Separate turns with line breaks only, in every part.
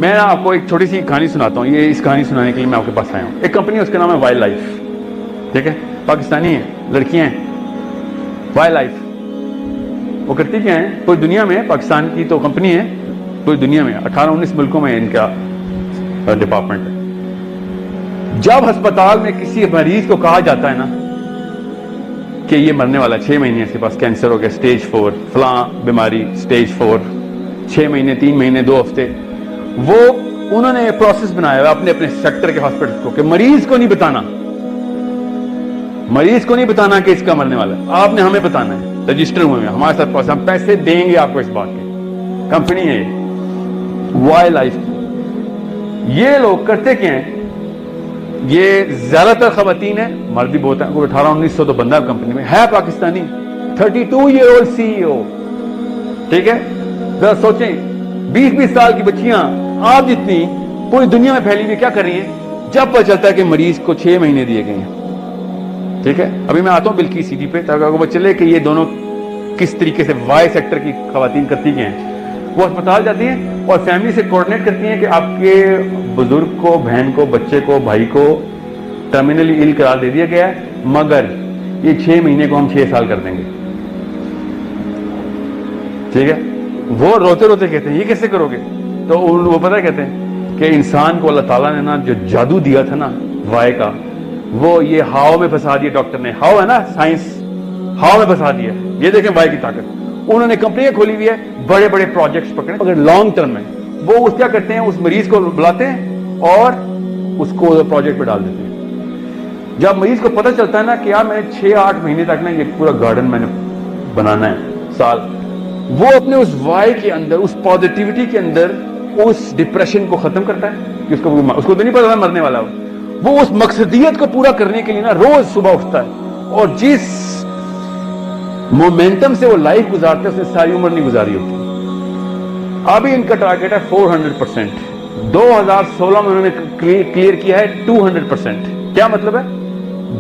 میں آپ کو ایک چھوٹی سی کہانی سناتا ہوں. یہ اس کہانی سنانے کے لیے میں آپ کے پاس آیا ہوں. ایک کمپنی ہے, اس کا نام ہے وائلڈ لائف. ٹھیک ہے, پاکستانی ہے, لڑکیاں ہیں. وائلڈ لائف وہ کرتی کیا ہیں پوری دنیا میں, پاکستان کی تو کمپنی ہے, پوری دنیا میں 18-19 ملکوں میں ان کا ڈپارٹمنٹ ہے. جب ہسپتال میں کسی مریض کو کہا جاتا ہے نا کہ یہ مرنے والا, 6 مہینے اس کے پاس کینسر ہو گیا, سٹیج 4 فلاں بیماری, سٹیج 4, 6 مہینے, 3 مہینے, 2 ہفتے, وہ انہوں نے پروسیس بنایا ہوا اپنے سیکٹر کے ہاسپٹل کو کہ مریض کو نہیں بتانا, مریض کو نہیں بتانا کہ اس کا مرنے والا ہے, آپ نے ہمیں بتانا ہے. رجسٹر ہوئے ہیں ہمارے ساتھ, ہم پیسے دیں گے آپ کو اس بات کے. کمپنی ہے وائلڈ لائف کی. یہ لوگ کرتے کیا ہیں, یہ زیادہ تر خواتین ہیں, مرد بھی بہت ہیں, 1800-1900 تو بندہ کمپنی میں ہے, پاکستانی, 32 ایئر اولڈ CEO. ٹھیک ہے, ذرا سوچیں 20-20 سال کی بچیاں آپ جتنی پوری دنیا میں پھیلی ہوئی کیا کر رہی ہیں جب پتہ چلتا ہے کہ مریض کو 6 مہینے دیے گئے ہیں. ٹھیک ہے, ابھی میں آتا ہوں بلکی سیدھی پہ تاکہ آپ کو پتہ چلے کہ یہ دونوں کس طریقے سے وائی سیکٹر کی خواتین کرتی کیا ہیں. وہ اسپتال جاتی ہیں اور فیملی سے کوارڈینیٹ کرتی ہیں کہ آپ کے بزرگ کو, بہن کو, بچے کو, بھائی کو ٹرمینلی ایل قرار دے دیا گیا ہے, مگر یہ 6 مہینے کو ہم 6 سال کر دیں گے. ٹھیک ہے, وہ روتے روتے کہتے ہیں یہ کیسے کرو گے؟ تو وہ پتہ کہتے ہیں کہ انسان کو اللہ تعالیٰ نے نا جو جادو دیا تھا نا وائی کا, وہ یہ ہاؤ میں پھنسا دیا. ڈاکٹر نے ہاؤ ہے نا سائنس, ہاؤ میں پھنسا دیا. یہ دیکھیں وائی کی طاقت. انہوں نے کمپنیاں کھولی ہوئی ہے, بڑے بڑے پروجیکٹس پکڑے, مگر لانگ ٹرم میں وہ کیا کرتے ہیں, اس مریض کو بلاتے ہیں اور اس کو پروجیکٹ پہ ڈال دیتے ہیں. جب مریض کو پتہ چلتا ہے نا کہ یار میں نے 6-8 مہینے تک نا یہ پورا گارڈن میں نے بنانا ہے سال, وہ اپنے اس وائی کے اندر, اس پازیٹیوٹی کے اندر اس ڈپریشن کو ختم کرتا ہے کہ اس کو تو نہیں پتا مرنے والا. وہ اس مقصدیت کو پورا کرنے کے لیے نا روز صبح اٹھتا ہے, اور جس مومنٹم سے وہ لائف گزارتے ہیں اس نے ساری عمر نہیں گزاری ہوتی. ابھی ان کا ٹارگیٹ ہے 400%. 2016 میں انہوں نے کلیئر کیا ہے 200%. کیا مطلب ہے؟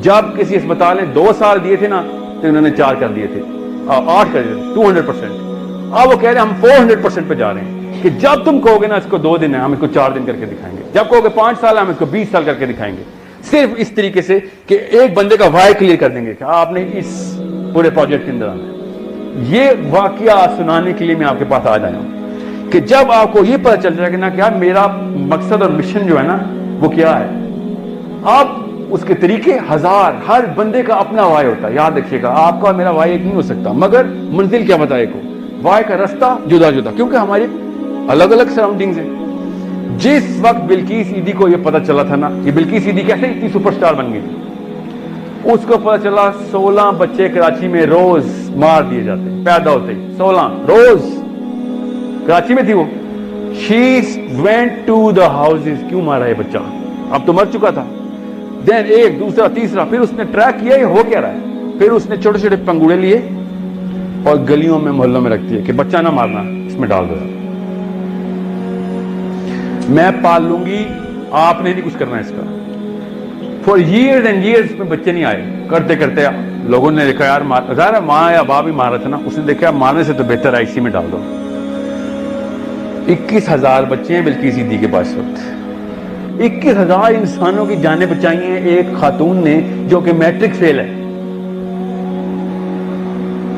جب کسی اسپتال نے 2 سال دیے تھے نا تو انہوں نے 4 کر دیے تھے, 8 کر دیے تھے, 200%. اب وہ کہہ رہے ہیں ہم 400% پہ جا رہے ہیں کہ جب تم کہو گے نا اس کو 2 دن ہے, ہم اس کو 4 دن کر کے دکھائیں گے. جب کہو گے 5 سال ہے, ہم اس کو 20 سال کر کے دکھائیں گے. صرف اس طریقے سے کہ ایک بندے کا وائی کلیئر کر دیں گے کہ آپ نے اس پورے پروجیکٹ کے اندر آنا ہے. یہ واقعہ سنانے کے لیے میں آپ کے پاس آج آیا ہوں کہ جب آپ کو یہ پتہ چل جائے گا نا کہ یار میرا مقصد اور مشن جو ہے نا وہ کیا ہے, آپ اس کے طریقے ہر بندے کا اپنا وائی ہوتا ہے. یاد رکھیے گا, آپ کا میرا وائی ایک نہیں ہو سکتا, مگر منزل کیا بتائے کو, وائی کا رستہ جدا جدا, کیونکہ ہماری الگ الگ سراؤنڈنگز ہیں. جس وقت بلقیس ایدی کو یہ پتہ چلا تھا نا, یہ بلقیس ایدی کیسے اتنی سپر سٹار بن گئی, اس کو پتہ چلا 16 بچے کراچی میں روز مار دیے جاتے پیدا ہوتے ہی, 16 روز کراچی میں تھی وہ. She went to the houses, کیوں مارا ہے بچہ, اب تو مر چکا تھا. دین ایک دوسرا تیسرا, پھر اس نے ٹریک کیا یہ ہو کیا رہا ہے, پھر اس نے چھوٹے چھوٹے پنگوڑے لیے اور گلیوں میں محلوں میں رکھتی ہے کہ بچہ نہ مارنا, اس میں ڈال دو, میں پال لوں گی, آپ نے نہیں کچھ کرنا اس کا. فار ایئرز اینڈ ایئرز میں بچے نہیں آئے. کرتے کرتے لوگوں نے دیکھا یار ظاہر ہے ماں یا باپ ہی مار رہا تھا نا, اس نے دیکھا مارنے سے تو بہتر ہے اسی میں ڈال دو. 21,000 بچے ہیں بلقیس ایدی کے پاس وقت. 21,000 انسانوں کی جانیں بچائی ہیں ایک خاتون نے جو کہ میٹرک فیل ہے,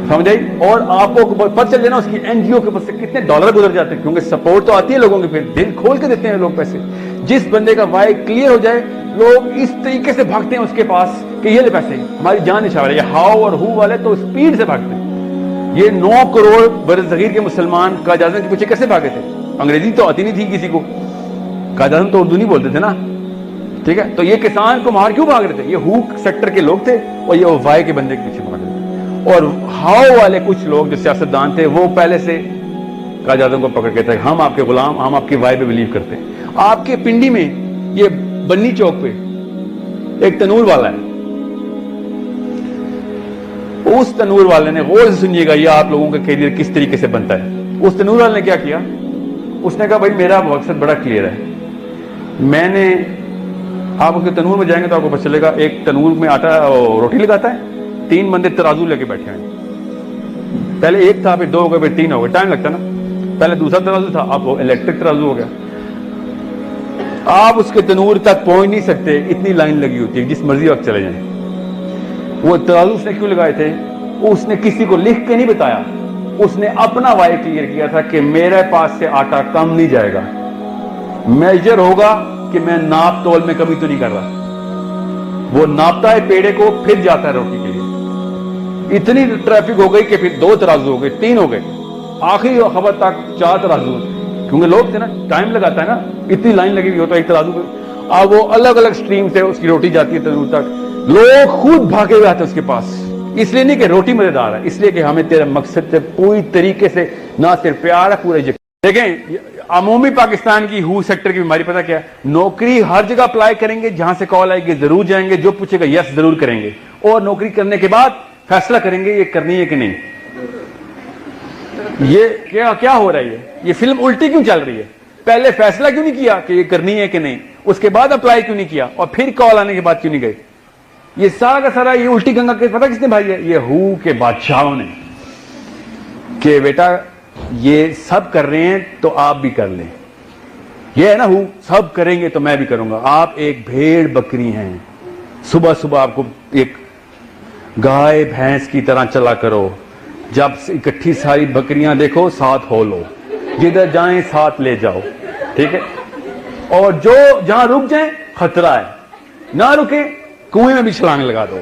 سمجھ آئی. اور آپ کو پتہ چل جائے نا اس کی NGO کے پاس سے کتنے ڈالر گزر جاتے ہیں, کیونکہ سپورٹ تو آتی ہے لوگوں کے, پھر دل کھول کے دیتے ہیں لوگ پیسے. جس بندے کا وائی کلیئر ہو جائے لوگ اس طریقے سے بھاگتے ہیں اس کے پاس کہ یہ لے پیسے, ہماری جان نچھاور ہے. یہ ہاؤ اور ہو والے تو اسپیڈ سے بھاگتے ہیں. یہ 9 کروڑ برصغیر کے مسلمان قائد اعظم کے پیچھے کیسے بھاگے تھے؟ انگریزی تو آتی نہیں تھی کسی کو, قائد اعظم تو اردو نہیں بولتے تھے نا. ٹھیک ہے, تو یہ کسان کو مار کیوں بھاگ رہے تھے؟ یہ ہوک سیکٹر کے لوگ تھے اور یہ وائی کے بندے کے پیچھے بھاگ رہے تھے. اور ہاؤ والے کچھ لوگ جو سیاستدان تھے وہ پہلے سے قائد اعظم کو پکڑ کے تھے, ہم آپ کے غلام, ہم آپ کی وائی پہ بلیو کرتے ہیں. آپ کے پنڈی میں یہ بنی چوک پہ ایک تنور والا ہے, اس تنور والے نے, غور سے سنیے گا, یہ آپ لوگوں کا کیریئر کس طریقے سے بنتا ہے. اس تنور والے نے کیا کیا, اس نے کہا بھائی میرا مقصد بڑا کلیئر ہے, میں نے, آپ اس کے تنور میں جائیں گے تو آپ کو پتہ چلے گا, ایک تنور میں آٹا روٹی لگاتا ہے, 3 بندے ترازو لے کے بیٹھے ہیں. پہلے ایک تھا, پھر 2 ہو گئے, پھر 3 ہو گئے, ٹائم لگتا نا. پہلے دوسرا ترازو تھا, اب وہ الیکٹرک ترازو ہو گیا. آپ اس کے تنور تک پہنچ نہیں سکتے، اتنی لائن لگی ہوتی ہے، جس مرضی وقت چلے جائیں۔ وہ ترازو اس نے کیوں لگائے تھے؟ اس نے کسی کو لکھ کے نہیں بتایا، اس نے اپنا وائے کلیئر کیا تھا کہ میرے پاس سے آٹا کم نہیں جائے گا، میجر ہوگا کہ میں ناپ تول میں کمی تو نہیں کر رہا۔ وہ ناپتا ہے پیڑے کو، پھر جاتا ہے روٹی کے لیے۔ اتنی ٹریفک ہو گئی کہ پھر 2 ترازو ہو گئے، 3 ہو گئے، آخری خبر تک 4 ترازو، کیونکہ لوگ تھے نا، ٹائم لگاتا ہے نا، اتنی لائن لگی ہوئی ہوتا ہے ایک ترازو پہ۔ اب وہ الگ الگ سٹریم سے اس کی روٹی جاتی ہے تنور تک، لوگ خود بھاگے ہوئے آتے ہیں اس کے پاس، اس لیے نہیں کہ روٹی مزیدار ہے، اس لیے کہ ہمیں تیرے مقصد سے پوری طریقے سے نہ صرف پیار ہے، پورے یقین۔ دیکھیں عمومی پاکستان کی ہو سیکٹر کی بیماری پتہ کیا ہے؟ نوکری ہر جگہ اپلائی کریں گے، جہاں سے کال آئے گی ضرور جائیں گے، جو پوچھے گا یس ضرور کریں گے، اور نوکری کرنے کے بعد فیصلہ کریں گے یہ کرنی ہے کہ نہیں۔ یہ کیا ہو رہا ہے؟ یہ فلم الٹی کیوں چل رہی ہے؟ پہلے فیصلہ کیوں نہیں کیا کہ یہ کرنی ہے کہ نہیں، اس کے بعد اپلائی کیوں نہیں کیا، اور پھر کال آنے کے بعد کیوں نہیں گئے؟ یہ سارا کا سارا یہ الٹی گنگا کے پتہ کس نے بھائی ہے؟ یہ ہو کے بادشاہوں نے، کہ بیٹا یہ سب کر رہے ہیں تو آپ بھی کر لیں۔ یہ ہے نا ہو، سب کریں گے تو میں بھی کروں گا۔ آپ ایک بھیڑ بکری ہیں، صبح صبح آپ کو ایک گائے بھینس کی طرح چلا کرو، جب اکٹھی ساری بکریاں دیکھو ساتھ ہو لو، جدھر جائیں ساتھ لے جاؤ، ٹھیک ہے؟ اور جو جہاں رک جائیں خطرہ ہے، نہ رکیں کنویں میں بھی چھلانگ لگا دو۔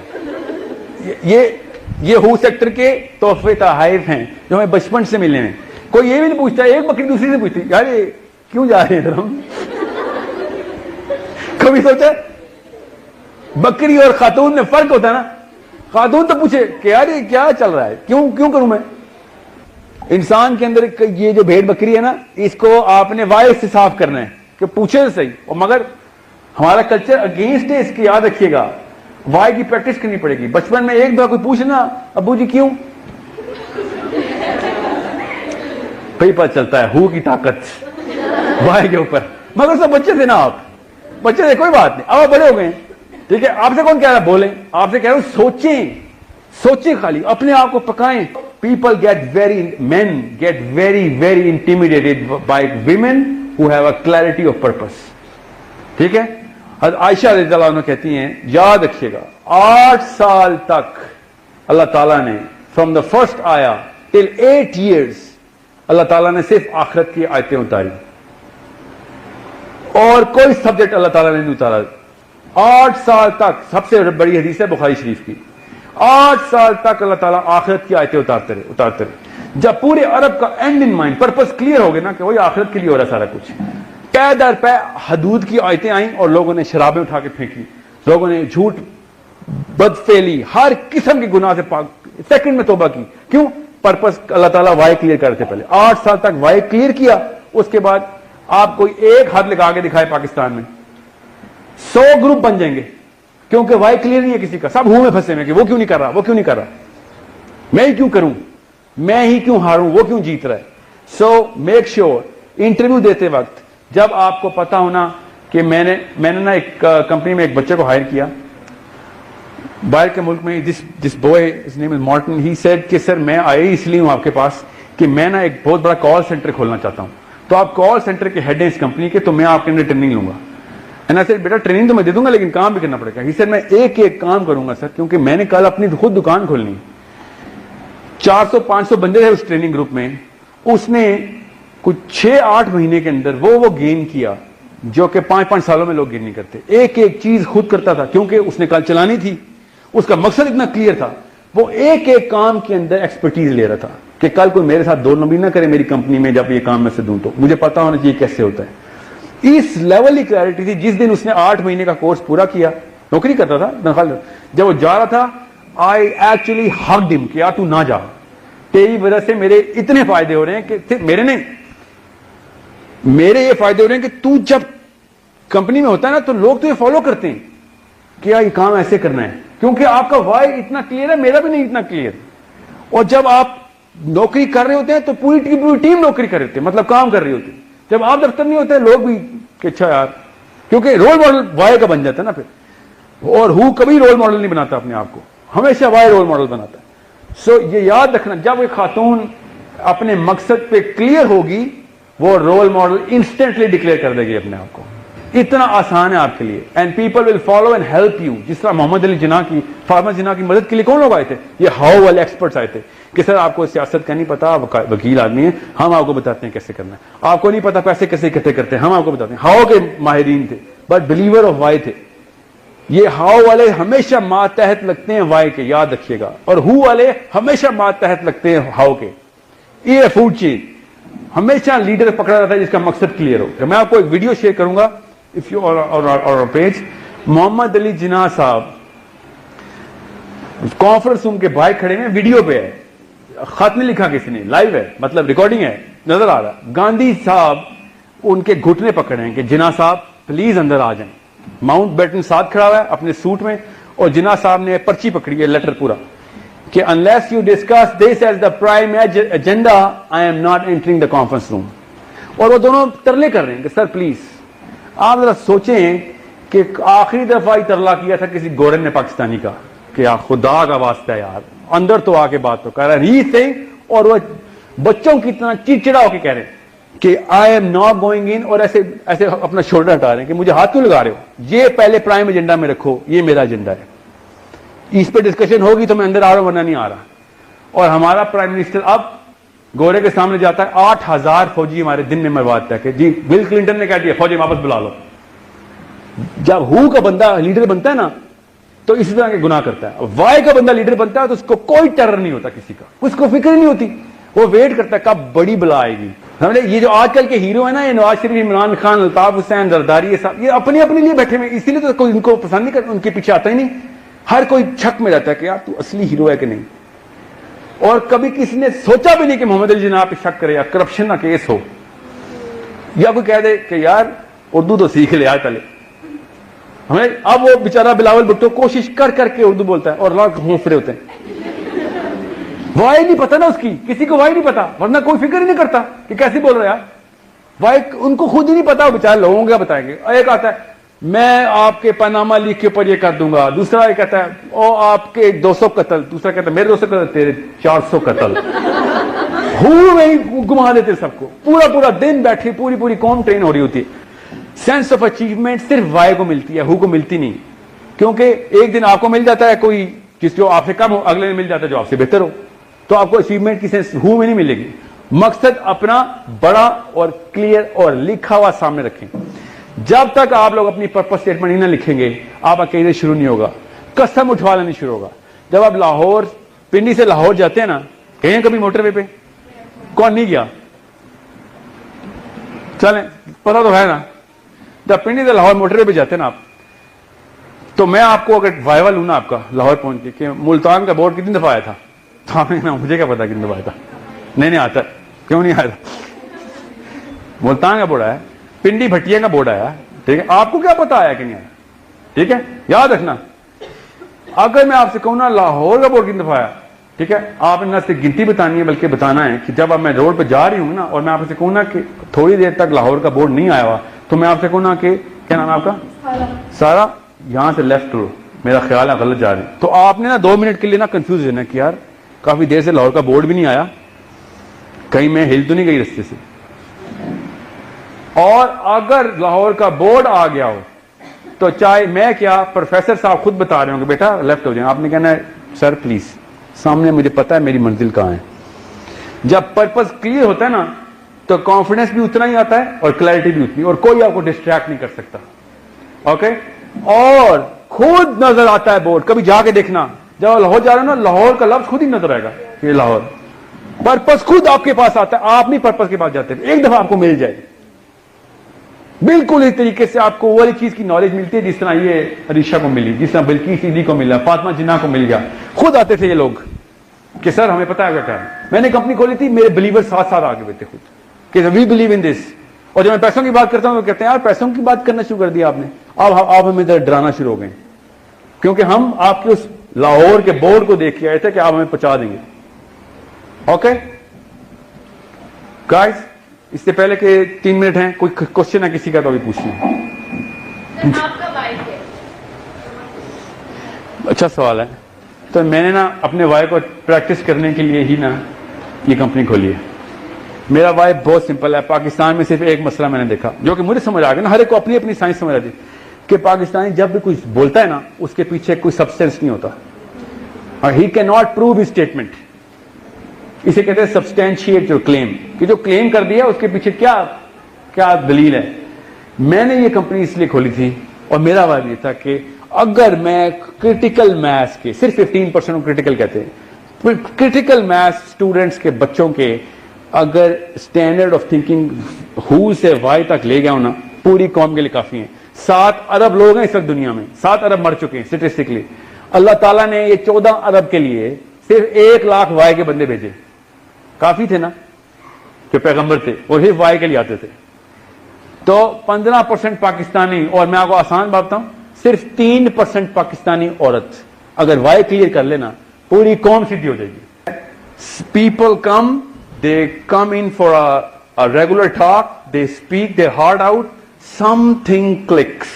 یہ ہو سیکٹر کے تحفے تحائف ہیں جو ہمیں بچپن سے ملے ہیں۔ کوئی یہ بھی نہیں پوچھتا، ایک بکری دوسری سے پوچھتی یار یہ کیوں جا رہے ہیں ادھر ہم؟ کبھی سوچا بکری اور خاتون میں فرق ہوتا ہے نا؟ خاتون تو پوچھے کہ یار یہ کیا چل رہا ہے، کیوں کروں میں؟ انسان کے اندر یہ جو بھیڑ بکری ہے نا، اس کو آپ نے وائس سے صاف کرنا ہے کہ پوچھے تو صحیح۔ اور مگر ہمارا کلچر اگینسٹ ہے اس کی، یاد رکھیے گا، وائی کی پریکٹس کرنی پڑے گی۔ بچپن میں ایک دفعہ کوئی پوچھنا ابو جی کیوں، پھر پتہ چلتا ہے ہو کی طاقت وائی کے اوپر۔ مگر سب بچے تھے نا، آپ بچے تھے کوئی بات نہیں، اب آپ بڑے ہو گئے، ٹھیک ہے؟ آپ سے کون کہہ رہا ہے بولیں، آپ سے کہہ رہا ہوں سوچیں خالی، اپنے آپ کو پکائیں۔ People men get very intimidated by women who have a clarity of purpose. ٹھیک ہے؟ حضرت عائشہ رضی اللہ عنہ کہتی ہیں، یاد رکھیے گا 8 سال تک اللہ تعالیٰ نے from the first آیا till 8 years اللہ تعالیٰ نے صرف آخرت کی آیتیں اتاری، اور کوئی سبجیکٹ اللہ تعالیٰ نے نہیں اتارا۔ 8 سال تک، سب سے بڑی حدیث ہے بخاری شریف کی، 8 سال تک اللہ تعالیٰ آخرت کی آیتیں اتارتے رہے۔ جب پورے عرب کا end in mind, purpose clear ہو گیا نا کہ وہی آخرت کے لیے ہو رہا سارا کچھ، پے در پے حدود کی آیتیں آئیں اور لوگوں نے شرابیں اٹھا کے پھینکی، لوگوں نے جھوٹ، بدفعلی، ہر قسم کے گناہ سے پاک، سیکنڈ میں توبہ کی۔ کیوں؟ پرپس اللہ تعالیٰ وائے کلیئر کرتے پہلے 8 سال تک وائے کلیئر کیا۔ اس کے بعد آپ کوئی ایک حد لگا کے دکھائے پاکستان میں 100 گروپ بن جائیں گے، کیونکہ وائی کلیئر نہیں ہے کسی کا، سب ہوں میں پھنسے میں کہ وہ کیوں نہیں کر رہا، وہ کیوں نہیں کر رہا، میں ہی کیوں کروں، میں ہی کیوں ہاروں، وہ کیوں جیت رہا ہے۔ سو میک شیور انٹرویو دیتے وقت جب آپ کو پتا ہونا کہ میں نے نا ایک کمپنی میں ایک بچے کو ہائر کیا باہر کے ملک میں، جس boy his name is Martin, he said کہ سر میں آئی اس لیے ہوں آپ کے پاس کہ میں نا ایک بہت بڑا کال سینٹر کھولنا چاہتا ہوں، تو آپ کال سینٹر کے ہیڈ ہیں اس کمپنی کے، تو میں آپ کے اندر ٹریننگ لوں گا۔ سر بیٹا ٹریننگ تو میں دے دوں گا لیکن کام بھی کرنا پڑے گا۔ سر میں ایک کام کروں گا سر، کیونکہ میں نے کل اپنی خود دکان کھولنی، 400-500 بندے تھے اس ٹریننگ گروپ میں، اس نے کچھ 6-8 مہینے کے اندر وہ گین کیا جو کہ 5-5 سالوں میں لوگ گین نہیں کرتے۔ ایک چیز خود کرتا تھا کیونکہ اس نے کل چلانی تھی، اس کا مقصد اتنا کلیئر تھا، وہ ایک کام کے اندر ایکسپرٹیز لے رہا تھا کہ کل کوئی میرے ساتھ 2 نمبر نہ کرے میری کمپنی میں، جب یہ کام میں سے دوں تو مجھے پتا ہونا چاہیے کیسے ہوتا ہے۔ اس لیول کی کلیئرٹی تھی۔ جس دن اس نے 8 مہینے کا کورس پورا کیا، نوکری کرتا تھا تنخواہ، جب وہ جا رہا تھا آئی ایکچولی ہگڈ ہم کہ یار تو نہ جا، تیری وجہ سے میرے اتنے فائدے ہو رہے ہیں کہ میرے نہیں، میرے یہ فائدے ہو رہے ہیں کہ تو جب کمپنی میں ہوتا ہے نا تو لوگ تجھے فالو کرتے ہیں کہ یہ کام ایسے کرنا ہے، کیونکہ آپ کا وائی اتنا کلیئر ہے، میرا بھی نہیں اتنا کلیئر۔ اور جب آپ نوکری کر رہے ہوتے ہیں تو پوری ٹیم نوکری کر رہے ہوتے ہیں، مطلب کام کر رہی ہوتی ہے۔ جب آپ دفتر نہیں ہوتے لوگ بھی کہ اچھا یار، کیونکہ رول ماڈل وائی کا بن جاتا ہے نا پھر، اور ہو کبھی رول ماڈل نہیں بناتا اپنے آپ کو، ہمیشہ وائی رول ماڈل بناتا ہے۔ سو یہ یاد رکھنا، جب ایک خاتون اپنے مقصد پہ کلیئر ہوگی وہ رول ماڈل انسٹنٹلی ڈکلیئر کر دے گی اپنے آپ کو۔ اتنا آسان ہے آپ کے لیے. And people will follow and help you. جس طرح محمد علی جناح کی فارمر جناح کی مدد کے لیے کون لوگ آئے تھے؟ یہ ہاؤ والے ایکسپرٹس آئے تھے کہ سر آپ کو سیاست کا نہیں پتا, وکیل آدمی ہے, ہم آپ کو بتاتے ہیں کیسے کرنا ہے. آپ کو نہیں پتا پیسے کیسے اکٹھے کرتے ہیں, ہم آپ کو بتاتے ہیں. ہاؤ کے ماہرین تھے بٹ بلیور آف وائی تھے. یہ ہاؤ والے ہمیشہ ماتحت لگتے ہیں وائی کے, یاد رکھیے گا, اور ہو والے ہمیشہ ماتحت لگتے ہیں ہاؤ کے. یہ فوڈ چین ہمیشہ لیڈر پکڑا جاتا ہے جس کا مقصد کلیئر ہو. میں آپ کو ایک ویڈیو شیئر کروں گا اف یو اور پیج. محمد علی جناح صاحب کانفرنس روم کے باہر کھڑے ہیں, ویڈیو پہ ہے, خط نہیں لکھا کسی نے, لائیو ہے, مطلب ریکارڈنگ ہے, نظر آ رہا. گاندھی صاحب ان کے گھٹنے پکڑے ہیں کہ جناح صاحب پلیز اندر آ جائیں. ماؤنٹ بیٹن ساتھ کھڑا ہوا ہے اپنے سوٹ میں, اور جناح صاحب نے پرچی پکڑی ہے, لیٹر پورا, کہ unless you discuss this as the prime agenda, I am not entering the conference room. اور وہ دونوں ترلے کر رہے ہیں کہ سر پلیز. آپ ذرا سوچیں کہ آخری دفعہ ہی ترلا کیا تھا کسی گورن نے پاکستانی کا کہ یار خدا کا واسطہ ہے یار اندر تو آ کے بات تو کر رہا ہے ری تھنگ, اور وہ بچوں کی طرح چڑچڑا ہو کے کہہ رہے ہیں کہ I am not going in, اور ایسے ایسے اپنا شولڈر ہٹا رہے ہیں کہ مجھے ہاتھ کیوں لگا رہے ہو, یہ پہلے پرائم ایجنڈا میں رکھو, یہ میرا ایجنڈا ہے, اس پہ ڈسکشن ہوگی تو میں اندر آ رہا ہوں ورنہ نہیں آ رہا. اور ہمارا پرائم منسٹر اب گورے کے سامنے جاتا ہے, 8000 فوجی ہمارے دن میں مرواتا ہے کہ جی بل کلنٹن نے کہہ دیا فوجی واپس بلا لو. جب ہو کا بندہ لیڈر بنتا ہے نا تو اسی طرح کے گناہ کرتا ہے. وائی کا بندہ لیڈر بنتا ہے تو اس کو کوئی ٹیرر نہیں ہوتا کسی کا, اس کو فکر نہیں ہوتی, وہ ویٹ کرتا ہے کب بڑی بلا آئے گی. یہ جو آج کل کے ہیرو ہیں نا, یہ نواز شریف, عمران خان, الطاف حسین زرداری, یہ سب یہ اپنے اپنے لیے بیٹھے ہوئے, اسی لیے تو کوئی ان کو پسند نہیں کرتا, ان کے پیچھے آتا ہی نہیں. ہر کوئی شک میں رہتا ہے کہ یار تو اصلی ہیرو ہے کہ نہیں. اور کبھی کسی نے سوچا بھی نہیں کہ محمد علی جناح پہ شک کرے یا کرپشن کا کیس ہو, یا کوئی کہہ دے کہ یار اردو تو سیکھ لے آج پہلے. ہمیں اب وہ بیچارہ بلاول بھٹو کوشش کر کر کے اردو بولتا ہے اور لوگ ہونسرے ہوتے ہیں. وائی نہیں پتا نا اس کی, کسی کو وائی نہیں پتا, ورنہ کوئی فکر ہی نہیں کرتا کہ کیسے بول رہا ہے. وائی ان کو خود ہی نہیں پتا, وہ بیچارے لوگوں کو بتائیں گے. ایک آتا ہے میں آپ کے پاناما لیک کے اوپر یہ کر دوں گا, دوسرا یہ کہتا ہے او آپ کے 200 قتل, دوسرا کہتا ہے میرے 200 قتل, تیرے 400 قتل. گما دیتے سب کو, پورا پورا دن بیٹھے, پوری پوری قوم ٹرین ہو رہی ہوتی ہے. سینس آف اچیومنٹ صرف وائی کو ملتی ہے, ہو کو ملتی نہیں, کیونکہ ایک دن آپ کو مل جاتا ہے کوئی جس جو آپ سے کم ہو, اگلے دن مل جاتا ہے جو آپ سے بہتر ہو, تو آپ کو اچیومنٹ کی سینس ہو میں نہیں ملے گی. مقصد اپنا بڑا اور کلیئر اور لکھا ہوا سامنے رکھیں. جب تک آپ لوگ اپنی پرپس اسٹیٹمنٹ نہ لکھیں گے آپ اکیلے شروع نہیں ہوگا, قسم اٹھوا لینا شروع ہوگا. جب آپ لاہور پنڈی سے لاہور جاتے ہیں نا, کہیں کبھی موٹر وے پہ کون نہیں گیا, چلیں پتا تو ہے نا, جب پنڈی سے لاہور موٹر وے پہ جاتے ہیں نا آپ, تو میں آپ کو اگر وائوا لوں نا آپ کا لاہور پہنچ کے کہ ملتان کا بورڈ کتنی دفعہ آیا تھا, تو آپ نے مجھے کیا پتا کتنی دفعہ آیا تھا, نہیں آتا, کیوں نہیں آیا تھا. ملتان کا بورڈ آیا, پنڈی بھٹیا کا بورڈ آیا, ٹھیک ہے, آپ کو کیا پتا آیا کہ نہیں آیا, ٹھیک ہے, یاد رکھنا. اگر میں آپ سے کہوں نا لاہور کا بورڈ کتنی دفعہ آیا, ٹھیک ہے, آپ نے نہ صرف گنتی بتانی ہے بلکہ بتانا ہے کہ جب اب میں روڈ پہ جا رہی ہوں نا اور میں آپ سے کہوں نا کہ تھوڑی دیر تک لاہور کا بورڈ نہیں آیا ہوا, تو میں آپ سے کہوں نا کہ کیا نام ہے آپ کا, سارا, یہاں سے لیفٹ کرو, میرا خیال ہے غلط جا رہے ہیں. تو آپ نے نا 2 منٹ کے لیے نا کنفیوز ہونا کہ یار کافی دیر سے لاہور کا بورڈ بھی نہیں آیا, کہیں میں ہل تو نہیں گئی رستے سے. اور اگر لاہور کا بورڈ آ گیا ہو تو چاہے میں کیا پروفیسر صاحب خود بتا رہے ہوں کہ بیٹا لیفٹ ہو جائیں, آپ نے کہنا ہے سر پلیز سامنے مجھے پتا ہے میری منزل کہاں ہے. جب پرپز کلیئر ہوتا ہے نا تو کانفیڈنس بھی اتنا ہی آتا ہے اور کلیئرٹی بھی اتنی, اور کوئی آپ کو ڈسٹریکٹ نہیں کر سکتا. اوکے, اور خود نظر آتا ہے بورڈ, کبھی جا کے دیکھنا, جب لاہور جا رہے ہو نا لاہور کا لفظ خود ہی نظر آئے گا, یہ لاہور, پرپز خود آپ کے پاس آتا ہے, آپ نہیں پرپز کے پاس جاتے, ایک دفعہ آپ کو مل جائے. بالکل اس طریقے سے آپ کو وہ والی چیز کی نالج ملتی ہے جس طرح یہ عریشہ کو ملی, جس طرح بلقیس عیدی کو ملا, فاطمہ جناح کو مل گیا. خود آتے تھے یہ لوگ کہ سر ہمیں پتا ہے کیا ہے. میں نے کمپنی کھولی تھی, میرے بلیور ساتھ آگے ہوئے تھے خود کہ وی بلیو ان دس. اور جب میں پیسوں کی بات کرتا ہوں تو کہتے ہیں یار پیسوں کی بات کرنا شروع کر دیا آپ نے, آپ ہمیں ڈرانا شروع ہو گئے, کیونکہ ہم آپ کے اس لاہور کے بورڈ کو دیکھ کے آئے تھے کہ آپ ہمیں پہنچا دیں گے. اوکے گائز, اس سے پہلے کہ 3 منٹ ہیں, کوئی کوشچن ہے کسی کا تو ابھی پوچھیے. اچھا سوال ہے. تو میں نے نا اپنے وائف کو پریکٹس کرنے کے لیے ہی نا یہ کمپنی کھولی ہے. میرا وائف بہت سمپل ہے. پاکستان میں صرف ایک مسئلہ میں نے دیکھا جو کہ مجھے سمجھ آ گیا نا, ہر ایک کو اپنی اپنی سائنس سمجھ آتی کہ پاکستانی جب بھی کچھ بولتا ہے نا اس کے پیچھے کوئی سبسٹینس نہیں ہوتا, اور he can not prove his statement. اسے کہتے ہیں سبسٹینشیٹ یور کلیم, کہ جو کلیم کر دیا اس کے پیچھے کیا دلیل ہے. میں نے یہ کمپنی اس لیے کھولی تھی اور میرا وعدہ یہ تھا کہ اگر میں کرٹیکل میتھس کے صرف 15% کرٹیکل کہتے ہیں, کرٹیکل میتھس اسٹوڈنٹس کے بچوں کے اگر اسٹینڈرڈ آف تھنکنگ ہو سے وائی تک لے گیا ہوں نا, پوری قوم کے لیے کافی ہیں. 7 ارب لوگ ہیں اس وقت دنیا میں, 7 ارب مر چکے ہیں اسٹیٹسٹکلی. اللہ تعالیٰ نے یہ 14 ارب کے لیے صرف 1 لاکھ وائی کے بندے بھیجے, کافی تھے نا جو پیغمبر تھے اور صرف وائی کے لیے آتے تھے. تو 15% پاکستانی, اور میں آپ کو آسان بات بتاؤں, صرف 3% پاکستانی عورت اگر وائی کلیئر کر لینا پوری قوم سیدھی ہو جائے گی. People come, they come in for a regular talk, they speak their heart out, something clicks.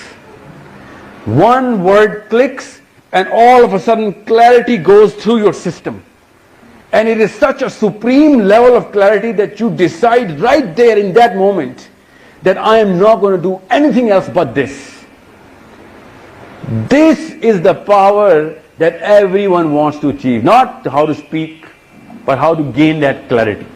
One word clicks and all of a sudden clarity goes through your system. And it is such a supreme level of clarity that you decide right there in that moment that I am not going to do anything else but this. This is the power that everyone wants to achieve. Not how to speak, but how to gain that clarity.